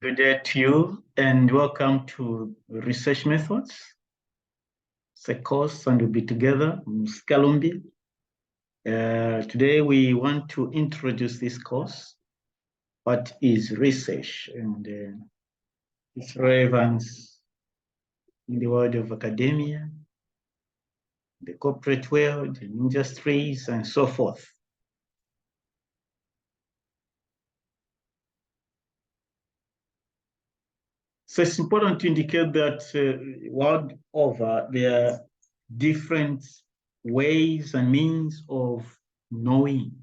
Good day to you and welcome to Research Methods. It's a course and we'll be together in Scalumbi. Today we want to introduce this course. What is research and its relevance in the world of academia, the corporate world, industries, and so forth. So it's important to indicate that world over, there are different ways and means of knowing,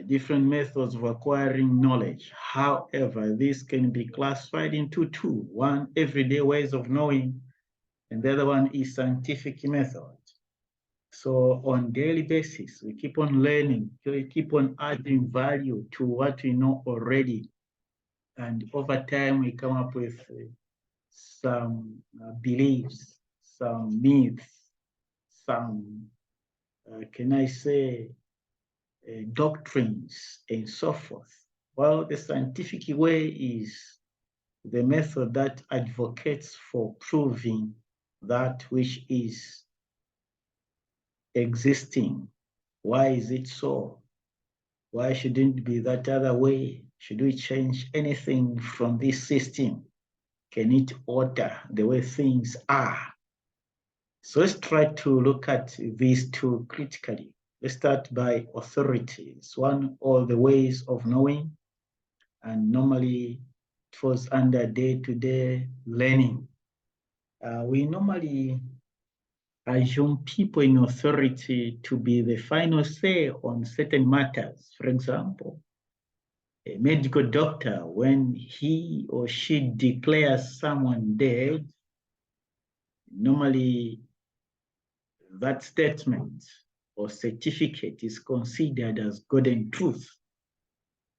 different methods of acquiring knowledge. However, this can be classified into two. One, everyday ways of knowing, and the other one is scientific method. So on daily basis, we keep on learning, we keep on adding value to what we know already. And over time, we come up with some beliefs, some myths, some, can I say, doctrines, and so forth. Well, the scientific way is the method that advocates for proving that which is existing. Why is it so? Why shouldn't it be that other way? Should we change anything from this system? Can it alter the way things are? So let's try to look at these two critically. Let's start by authority. It's one of the ways of knowing, and normally it falls under day-to-day learning. We normally assume people in authority to be the final say on certain matters. For example, a medical doctor, when he or she declares someone dead, normally that statement or certificate is considered as golden truth.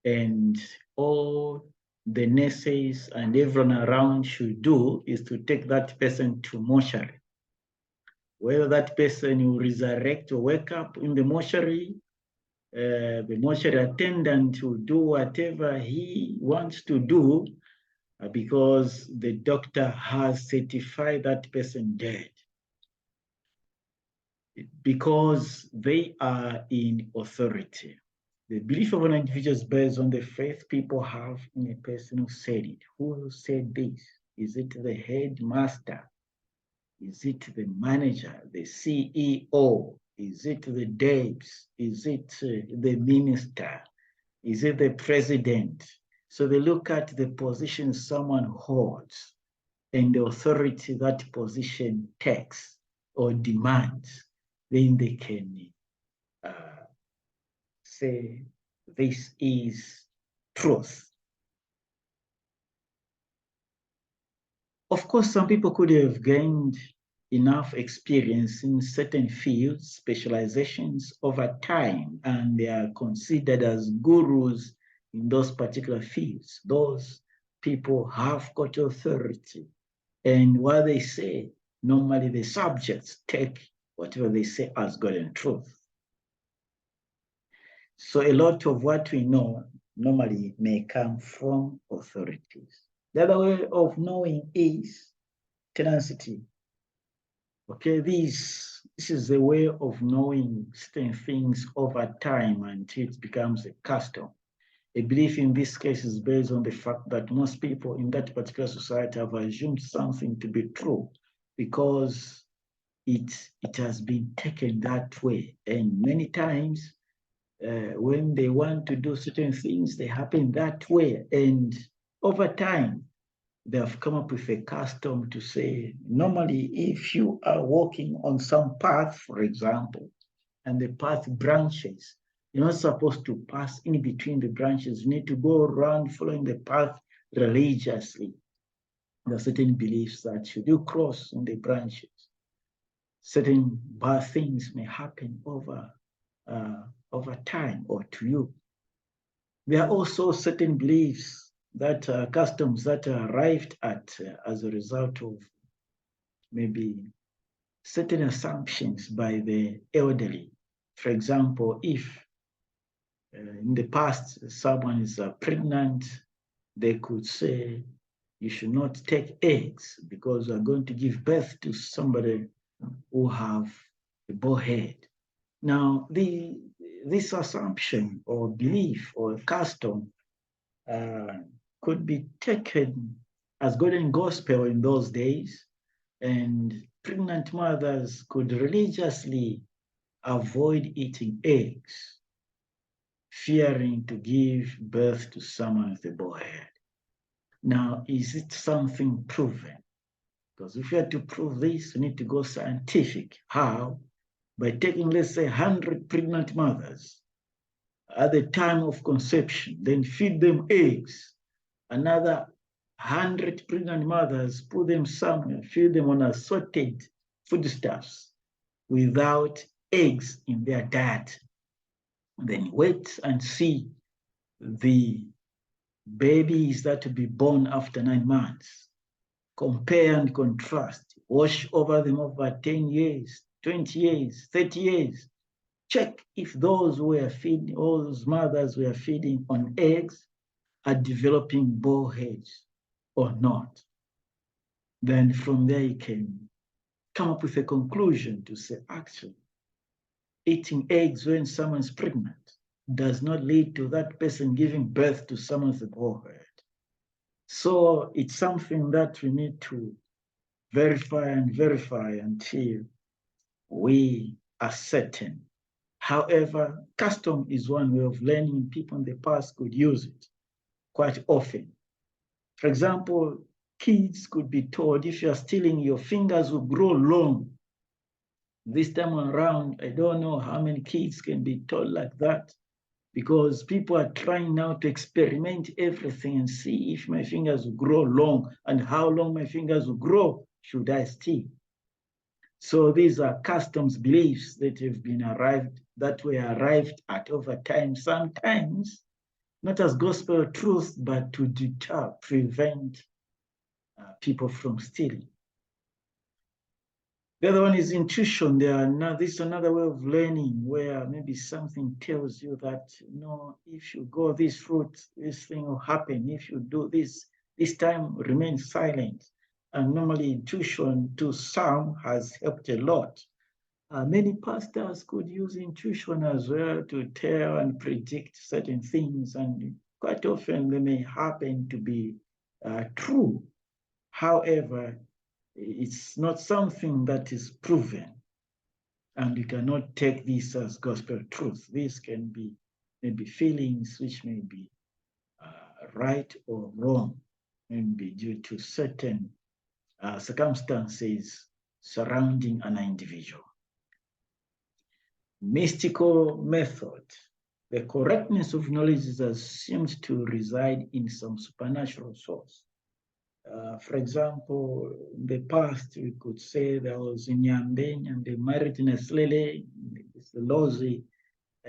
And all the nurses and everyone around should do is to take that person to mortuary. Whether that person will resurrect or wake up in the mortuary attendant will do whatever he wants to do because the doctor has certified that person dead. Because they are in authority. The belief of an individual is based on the faith people have in a person who said it. Who said this? Is it the headmaster? Is it the manager, the CEO? Is it the Debs? Is it the minister? Is it the president? So they look at the position someone holds and the authority that position takes or demands. Then they can say this is truth. Of course, some people could have gained enough experience in certain fields, specializations over time, and they are considered as gurus in those particular fields. Those people have got authority. And what they say, normally the subjects take whatever they say as golden truth. So a lot of what we know normally may come from authorities. The other way of knowing is tenacity. Okay, this is a way of knowing certain things over time until it becomes a custom. A belief in this case is based on the fact that most people in that particular society have assumed something to be true because it has been taken that way. And many times when they want to do certain things, they happen that way. And over time, they have come up with a custom to say, normally, if you are walking on some path, for example, and the path branches, you're not supposed to pass in between the branches. You need to go around following the path religiously. There are certain beliefs that should you cross on the branches, certain bad things may happen over time or to you. There are also certain beliefs that customs that are arrived at as a result of maybe certain assumptions by the elderly. For example, if in the past someone is pregnant they could say you should not take eggs because you are going to give birth to somebody who have a bald head. Now, this assumption or belief or custom could be taken as golden gospel in those days, and pregnant mothers could religiously avoid eating eggs, fearing to give birth to someone with a bald head. Now, is it something proven? Because if you had to prove this, you need to go scientific. How? By taking, let's say, 100 pregnant mothers at the time of conception, then feed them eggs. Another 100 pregnant mothers, put them somewhere, feed them on assorted foodstuffs without eggs in their diet. Then wait and see the babies that will be born after 9 months. Compare and contrast. Watch over them over 10 years, 20 years, 30 years. Check if those mothers were feeding on eggs are developing bald heads or not. Then from there you can come up with a conclusion to say, actually, eating eggs when someone's pregnant does not lead to that person giving birth to someone with a bald head. So it's something that we need to verify until we are certain. However, custom is one way of learning. People in the past could use it quite often. For example, kids could be told, if you're stealing, your fingers will grow long. This time around, I don't know how many kids can be told like that, because people are trying now to experiment everything and see if my fingers will grow long and how long my fingers will grow should I steal. So these are customs, beliefs that were arrived at over time, sometimes not as gospel truth, but to deter, prevent people from stealing. The other one is intuition. This is another way of learning where maybe something tells you that, if you go this route, this thing will happen. If you do this time, remain silent. And normally intuition to some has helped a lot. Many pastors could use intuition as well to tell and predict certain things, and quite often they may happen to be true. However, it's not something that is proven, and you cannot take this as gospel truth. This can be maybe feelings which may be right or wrong, maybe due to certain circumstances surrounding an individual. Mystical method. The correctness of knowledge is assumed to reside in some supernatural source. For example, in the past, we could say there was Nyambe and the married Naslele, it's the Lozi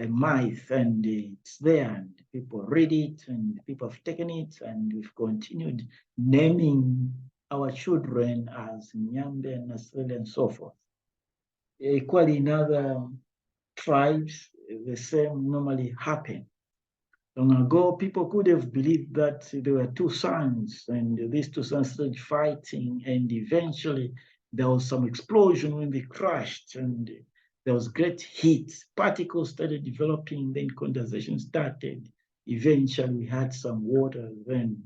myth, and it's there, and people read it, and people have taken it, and we've continued naming our children as Nyambe and Naslele and so forth. Equally in other tribes, the same normally happen. Long ago, people could have believed that there were two suns, and these two suns started fighting, and eventually there was some explosion when they crashed, and there was great heat. Particles started developing, then condensation started. Eventually, we had some water, then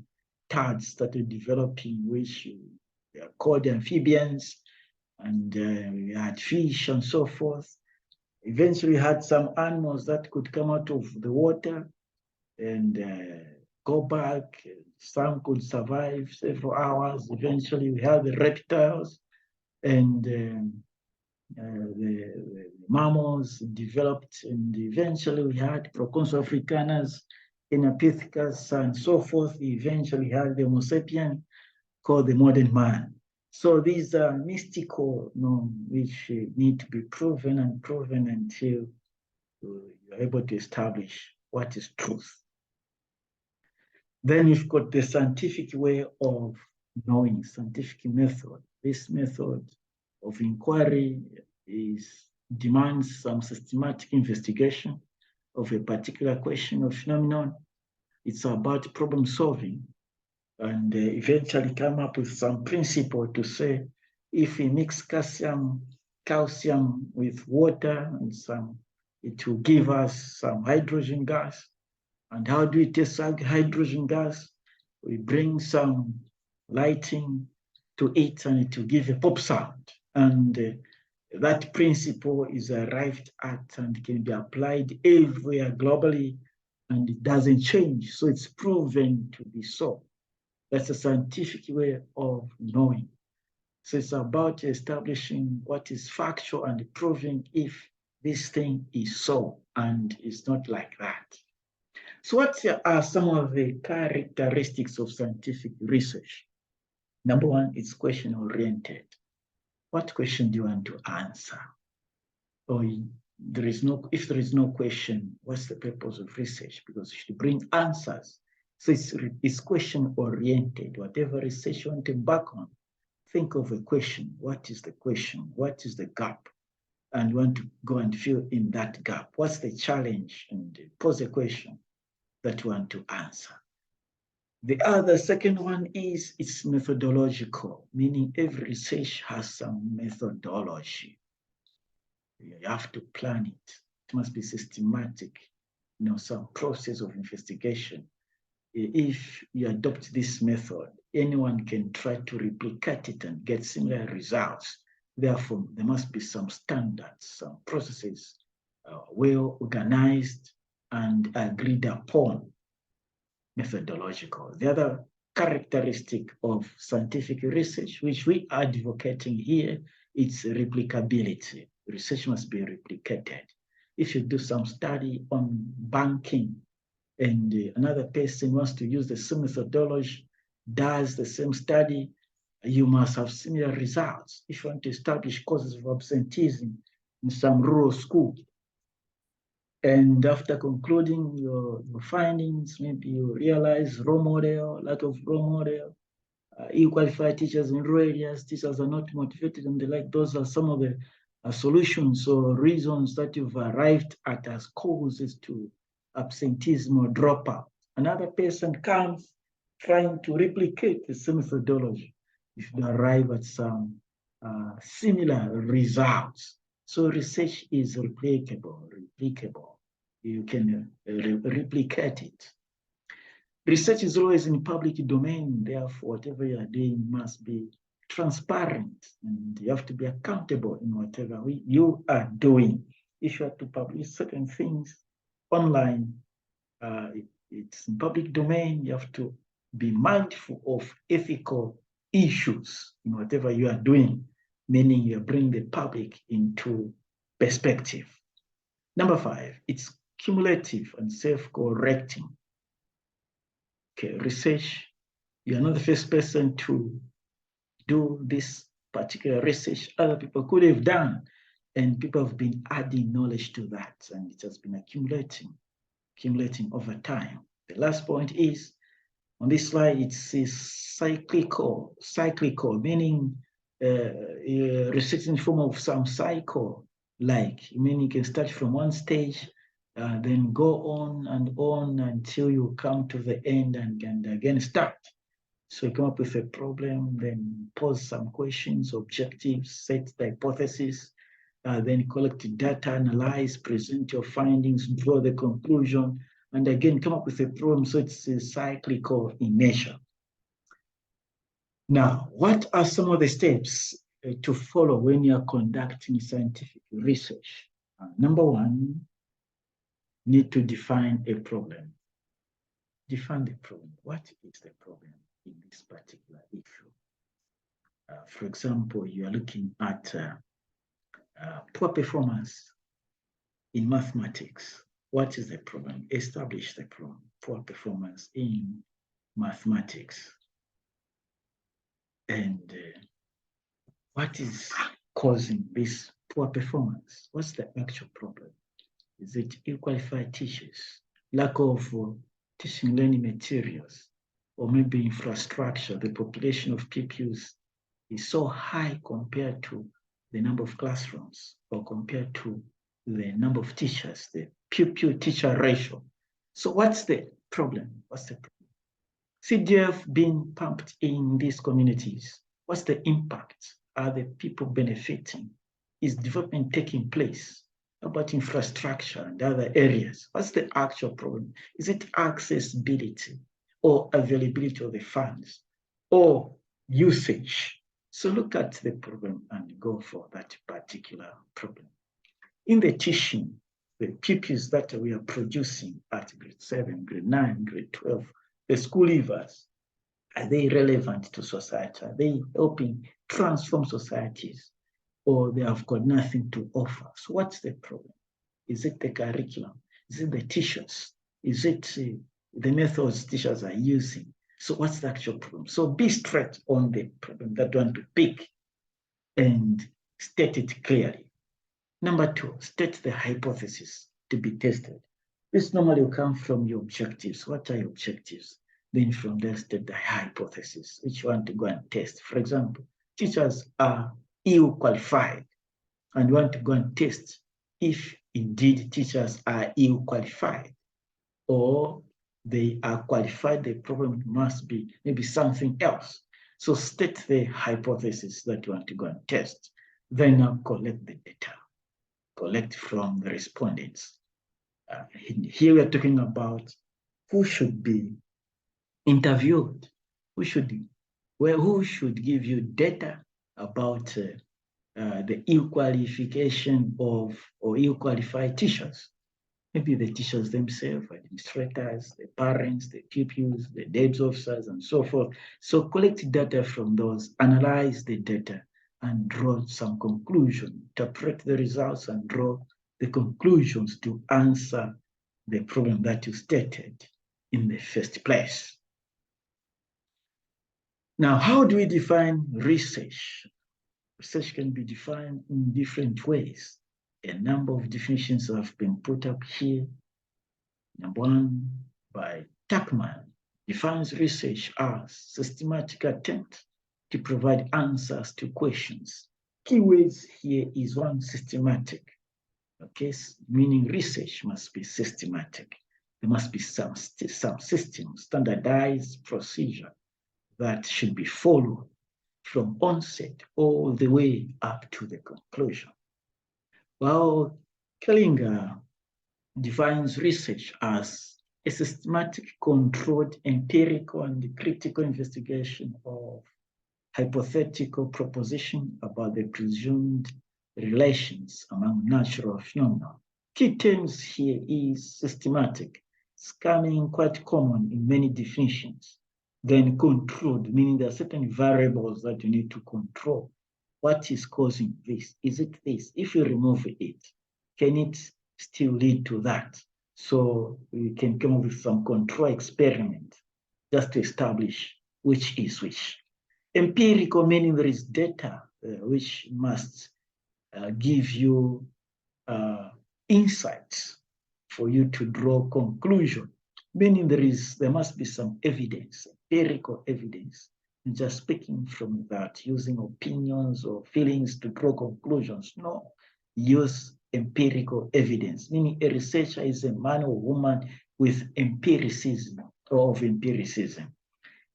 tides started developing, which are called amphibians, and we had fish and so forth. Eventually, we had some animals that could come out of the water and go back. Some could survive several hours. Eventually, we had the reptiles, and the mammals developed, and eventually we had Proconsul africanus, Inapithecus, and so forth. Eventually, we had the Homo sapien, called the modern man. So these are mystical norms which need to be proven until you're able to establish what is truth. Then you've got the scientific way of knowing, scientific method. This method of inquiry demands some systematic investigation of a particular question or phenomenon. It's about problem solving. and eventually come up with some principle to say, if we mix calcium with water and it will give us some hydrogen gas. And how do we test hydrogen gas? We bring some lighting to it and it will give a pop sound. And that principle is arrived at and can be applied everywhere globally, and it doesn't change. So it's proven to be so. That's a scientific way of knowing. So it's about establishing what is factual and proving if this thing is so and it's not like that. So what are some of the characteristics of scientific research? Number one, it's question-oriented. What question do you want to answer? Or if there is no question, what's the purpose of research? Because you should bring answers. So it's question-oriented. Whatever research you want to embark on, think of a question. What is the question? What is the gap? And you want to go and fill in that gap. What's the challenge? And pose a question that you want to answer. The second one is it's methodological, meaning every research has some methodology. You have to plan it. It must be systematic, some process of investigation. If you adopt this method, anyone can try to replicate it and get similar results. Therefore, there must be some standards, some processes, well organized and agreed upon. Methodological. The other characteristic of scientific research, which we are advocating here, it's replicability. Research must be replicated. If you do some study on banking and another person wants to use the same methodology, does the same study, you must have similar results. If you want to establish causes of absenteeism in some rural school, and after concluding your findings, maybe you realize lack of role model, ill-qualified teachers in rural areas, teachers are not motivated and the like. Those are some of the solutions or reasons that you've arrived at as causes to absenteeism or dropout. Another person comes trying to replicate the same methodology. You should arrive at some similar results. So research is replicable. You can replicate it. Research is always in public domain, therefore whatever you are doing must be transparent and you have to be accountable in whatever you are doing. If you have to publish certain things online, it's in public domain, you have to be mindful of ethical issues in whatever you are doing, meaning you bring the public into perspective. Number 5, it's cumulative and self-correcting. Okay, research, you are not the first person to do this particular research. Other people could have done, and people have been adding knowledge to that, and it has been accumulating over time. The last point is, on this slide, it says cyclical, meaning research in the form of some cycle, meaning you can start from one stage, then go on until you come to the end and again start. So you come up with a problem, then pose some questions, objectives, set the hypothesis, then collect data, analyze, present your findings, draw the conclusion, and again come up with a problem. So it's cyclical in nature. Now, what are some of the steps to follow when you are conducting scientific research? Number 1, need to define a problem. Define the problem. What is the problem in this particular issue? For example, you are looking at poor performance in mathematics. What is the problem? Establish the problem. Poor performance in mathematics. And what is causing this poor performance? What's the actual problem? Is it ill-qualified teachers, lack of teaching learning materials, or maybe infrastructure? The population of pupils is so high compared to the number of classrooms or compared to the number of teachers, the pupil-teacher ratio. So what's the problem? CDF being pumped in these communities. What's the impact? Are the people benefiting? Is development taking place? About infrastructure and other areas? What's the actual problem? Is it accessibility or availability of the funds or usage? So look at the problem and go for that particular problem. In the teaching, the pupils that we are producing at grade 7, grade 9, grade 12, the school leavers, are they relevant to society? Are they helping transform societies? Or they have got nothing to offer? So what's the problem? Is it the curriculum? Is it the teachers? Is it the methods teachers are using? So what's the actual problem? So be straight on the problem that you want to pick and state it clearly. Number 2, state the hypothesis to be tested. This normally will come from your objectives. What are your objectives? Then from there, state the hypothesis, which you want to go and test. For example, teachers are ill qualified, and you want to go and test if indeed teachers are ill qualified, or they are qualified. The problem must be maybe something else. So state the hypothesis that you want to go and test. Then now collect the data. Collect from the respondents. Here we are talking about who should be interviewed, who should give you data about the ill qualification of or ill qualified teachers. Maybe the teachers themselves, administrators, the parents, the pupils, the DEBS officers, and so forth. So collect data from those, analyze the data, and draw some conclusion, interpret the results and draw the conclusions to answer the problem that you stated in the first place. Now, how do we define research? Research can be defined in different ways. A number of definitions have been put up here. Number 1, by Tuckman, defines research as systematic attempt to provide answers to questions. Keywords here is 1, systematic. Okay, meaning research must be systematic. There must be some system, standardized procedure that should be followed from onset all the way up to the conclusion. While Kellinger defines research as a systematic, controlled, empirical, and critical investigation of hypothetical proposition about the presumed relations among natural phenomena. Key terms here is systematic, coming quite common in many definitions. Then controlled, meaning there are certain variables that you need to control. What is causing this? Is it this? If you remove it, can it still lead to that? So we can come up with some control experiment just to establish which is which. Empirical, meaning there is data which must give you insights for you to draw conclusion, meaning there must be some evidence, empirical evidence. And just speaking from that, using opinions or feelings to draw conclusions. No, use empirical evidence, meaning a researcher is a man or woman with empiricism or of empiricism.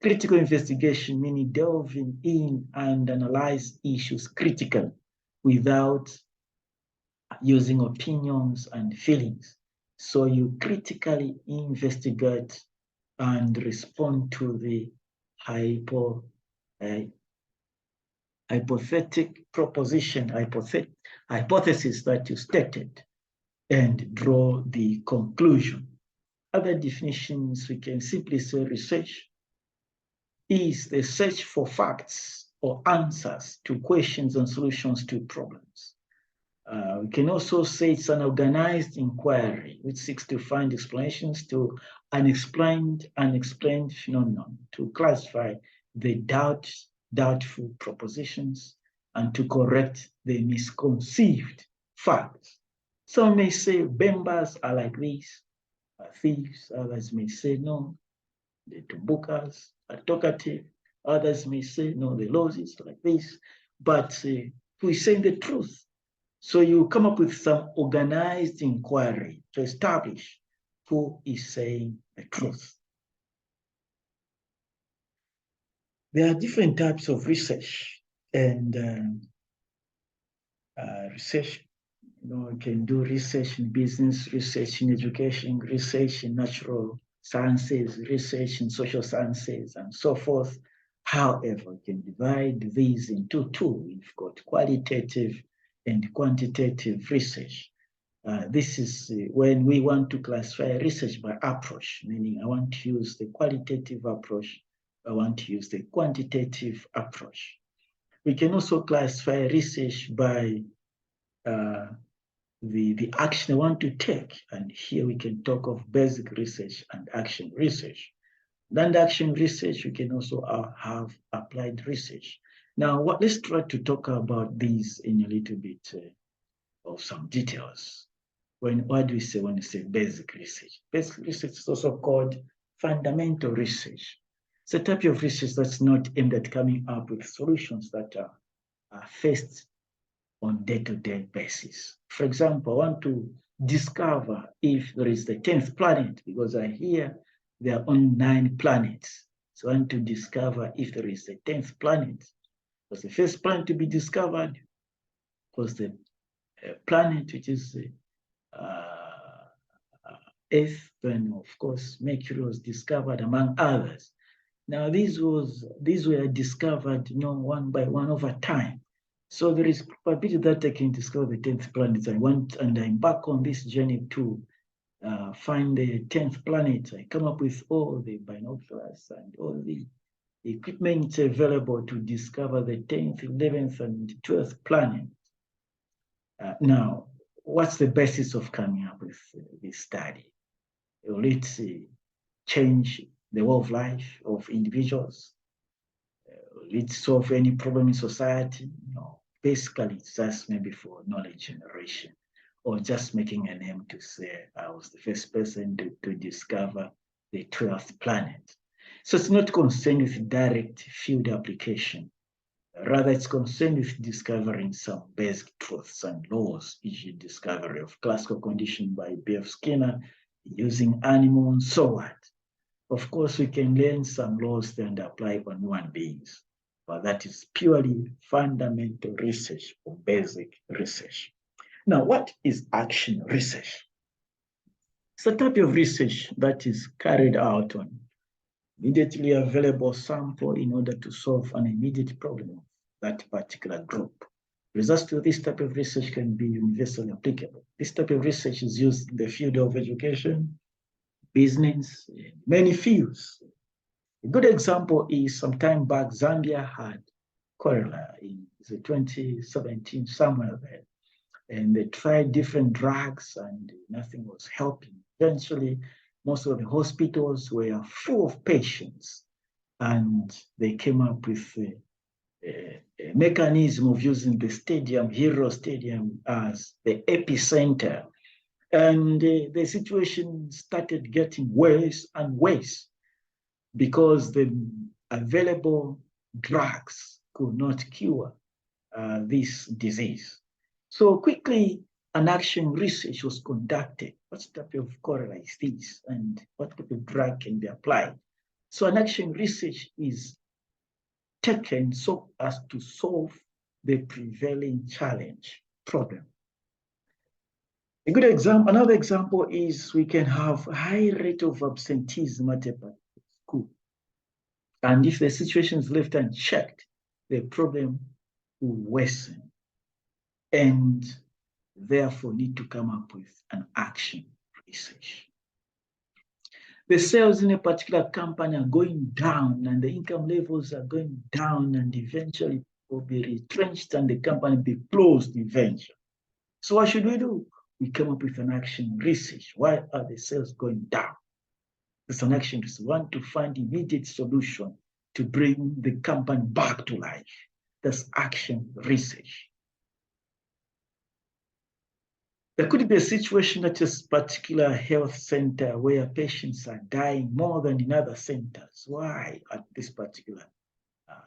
Critical investigation, meaning delving in and analyze issues critically without using opinions and feelings. So you critically investigate and respond to the hypothetic proposition, hypothesis that you stated, and draw the conclusion. Other definitions, we can simply say research is the search for facts or answers to questions and solutions to problems. We can also say it's an organized inquiry which seeks to find explanations to unexplained phenomenon, to classify the doubtful propositions, and to correct the misconceived facts. Some may say members are like this, are thieves. Others may say no, the Tumbukas are talkative. Others may say no, the Lozis are like this. But we're saying the truth. So you come up with some organized inquiry to establish who is saying the truth. There are different types of research, and research, you can do research in business, research in education, research in natural sciences, research in social sciences, and so forth. However, you can divide these into two. We've got qualitative and quantitative research. This is when we want to classify research by approach, meaning I want to use the qualitative approach, I want to use the quantitative approach. We can also classify research by the action I want to take. And here we can talk of basic research and action research. Then action research, we can also have applied research. Now, let's try to talk about these in a little bit of some details. What do we say when we say basic research? Basic research is also called fundamental research. It's a type of research that's not aimed at coming up with solutions that are faced on day-to-day basis. For example, I want to discover if there is the 10th planet, because I hear there are only 9 planets. So I want to discover if there is the 10th planet. Was the first planet to be discovered was the planet which is Earth, and of course Mercury was discovered among others. Now these were discovered, one by one over time. So there is probability that I can discover the 10th planet. I embark on this journey to find the 10th planet. I come up with all the binoculars and all the equipment available to discover the 10th, 11th, and 12th planet. Now, what's the basis of coming up with this study? Will it change the way of life of individuals? Will it solve any problem in society? No. Basically, it's just maybe for knowledge generation, or just making a name to say I was the first person to discover the 12th planet. So it's not concerned with direct field application. Rather, it's concerned with discovering some basic truths and laws, e.g. discovery of classical condition by B.F. Skinner, using animals, and so on. Of course, we can learn some laws and apply on human beings, but that is purely fundamental research or basic research. Now, what is action research? It's a type of research that is carried out on immediately available sample in order to solve an immediate problem of that particular group. Results to this type of research can be universally applicable. This type of research is used in the field of education, business, many fields. A good example is some time back, Zambia had cholera in 2017, somewhere there. And they tried different drugs and nothing was helping. Eventually, most of the hospitals were full of patients, and they came up with a mechanism of using the stadium, Hero Stadium, as the epicenter. And the situation started getting worse and worse because the available drugs could not cure this disease. So quickly, an action research was conducted. What type of cholera is this, and what type of drug can be applied? So an action research is taken so as to solve the prevailing challenge problem. A good example, another example is we can have a high rate of absenteeism at a school. And if the situation is left unchecked, the problem will worsen, and therefore need to come up with an action research. The sales in a particular company are going down, and the income levels are going down, and eventually will be retrenched and the company be closed eventually. So what should we do? We come up with an action research. Why are the sales going down? It's an action research. We want to find immediate solution to bring the company back to life. That's action research. There could be a situation at a particular health center where patients are dying more than in other centers. Why at this particular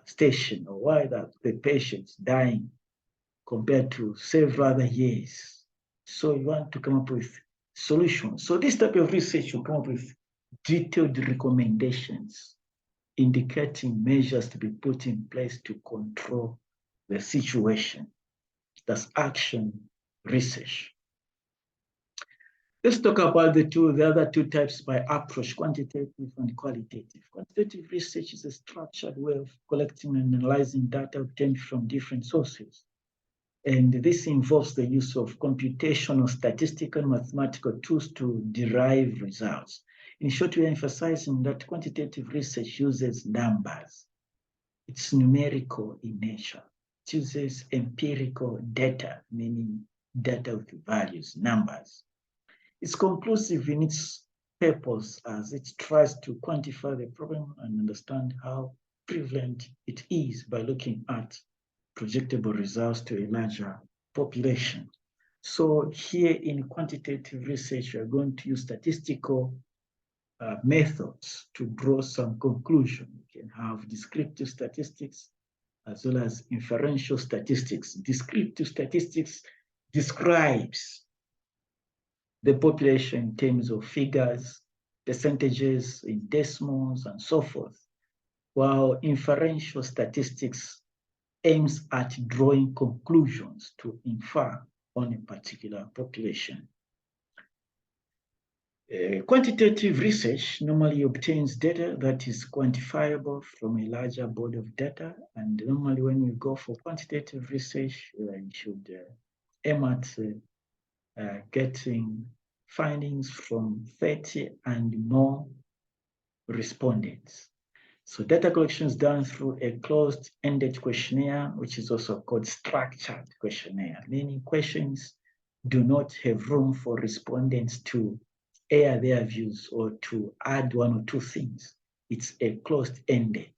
station, or why are the patients dying compared to several other years? So you want to come up with solutions. So this type of research will come up with detailed recommendations indicating measures to be put in place to control the situation. That's action research. Let's talk about the other two types by approach, quantitative and qualitative. Quantitative research is a structured way of collecting and analyzing data obtained from different sources. And this involves the use of computational, statistical, and mathematical tools to derive results. In short, we are emphasizing that quantitative research uses numbers. It's numerical in nature. It uses empirical data, meaning data with values, numbers. It's conclusive in its purpose as it tries to quantify the problem and understand how prevalent it is by looking at projectable results to a larger population. So here in quantitative research, we are going to use statistical methods to draw some conclusion. You can have descriptive statistics as well as inferential statistics. Descriptive statistics describes the population in terms of figures, percentages in decimals, and so forth, while inferential statistics aims at drawing conclusions to infer on a particular population. Quantitative research normally obtains data that is quantifiable from a larger body of data, and normally when we go for quantitative research, you should aim at getting findings from 30 and more respondents. So data collection is done through a closed-ended questionnaire, which is also called structured questionnaire, meaning questions do not have room for respondents to air their views or to add one or two things. It's a closed-ended.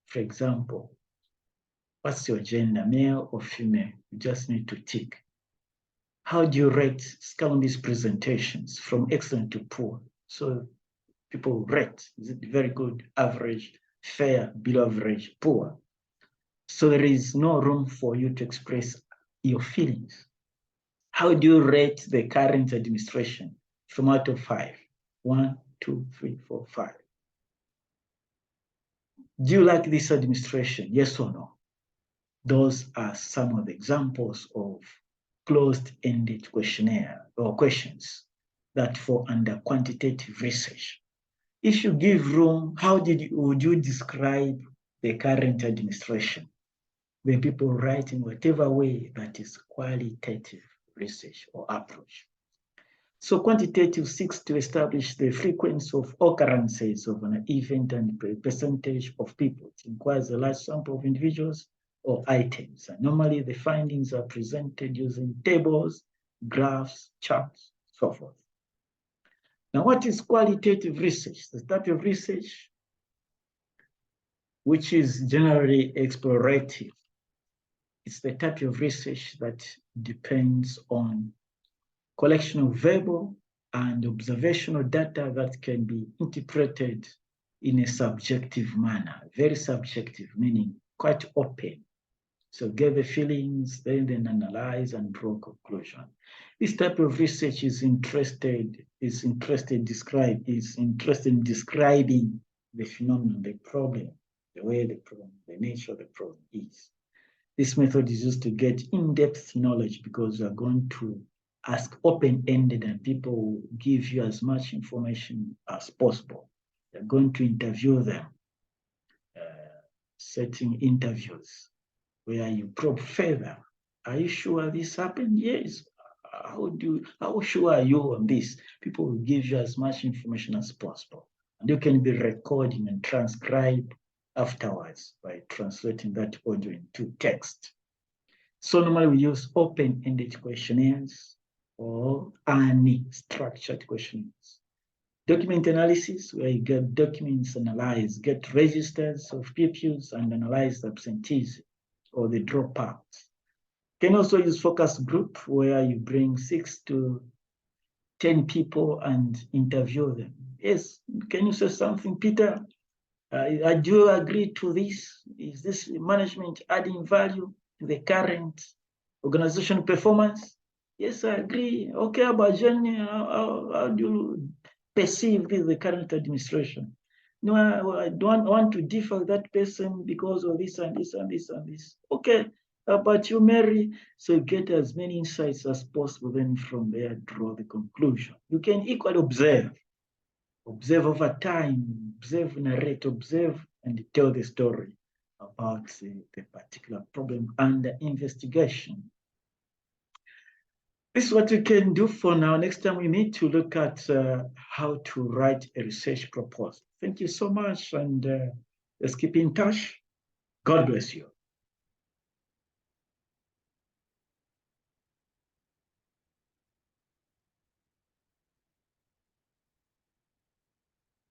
For example, what's your gender, male or female? You just need to tick. How do you rate Scalumbi's presentations from excellent to poor? So people rate, is it very good, average, fair, below average, poor? So there is no room for you to express your feelings. How do you rate the current administration from out of 5? 1, 2, 3, 4, 5. Do you like this administration? Yes or no? Those are some of the examples of closed-ended questionnaire or questions that fall under quantitative research. If you give room, how would you describe the current administration? When people write in whatever way, that is qualitative research or approach. So quantitative seeks to establish the frequency of occurrences of an event and percentage of people. It requires a large sample of individuals or items. And normally the findings are presented using tables, graphs, charts, so forth. Now, what is qualitative research? The type of research which is generally explorative. It's the type of research that depends on collection of verbal and observational data that can be interpreted in a subjective manner, very subjective, meaning quite open. So get the feelings, then analyze and draw conclusion. This type of research is interested in describing the phenomenon, the problem, the way the problem, the nature of the problem is. This method is used to get in-depth knowledge because we are going to ask open-ended and people will give you as much information as possible. You're going to interview them, setting interviews where you probe further. Are you sure this happened? Yes. How sure are you on this? People will give you as much information as possible. And you can be recording and transcribe afterwards by translating that audio into text. So normally we use open-ended questionnaires or unstructured questionnaires. Document analysis, where you get documents analyzed, get registers of pupils and analyze the absentees or the dropouts. You can also use focus group, where you bring 6 to 10 people and interview them. Yes, can you say something, Peter? Do you agree to this? Is this management adding value to the current organization performance? Yes, I agree. Okay, about Jenny, how do you perceive the current administration? no, I don't want to differ with that person because of this and this and this and this. Okay, but you marry, so get as many insights as possible. Then from there, draw the conclusion. You can equally observe over time, observe, narrate, observe, and tell the story about the particular problem under investigation. This is what we can do for now. Next time we meet to look at how to write a research proposal. Thank you so much, and let's keep in touch. God bless you.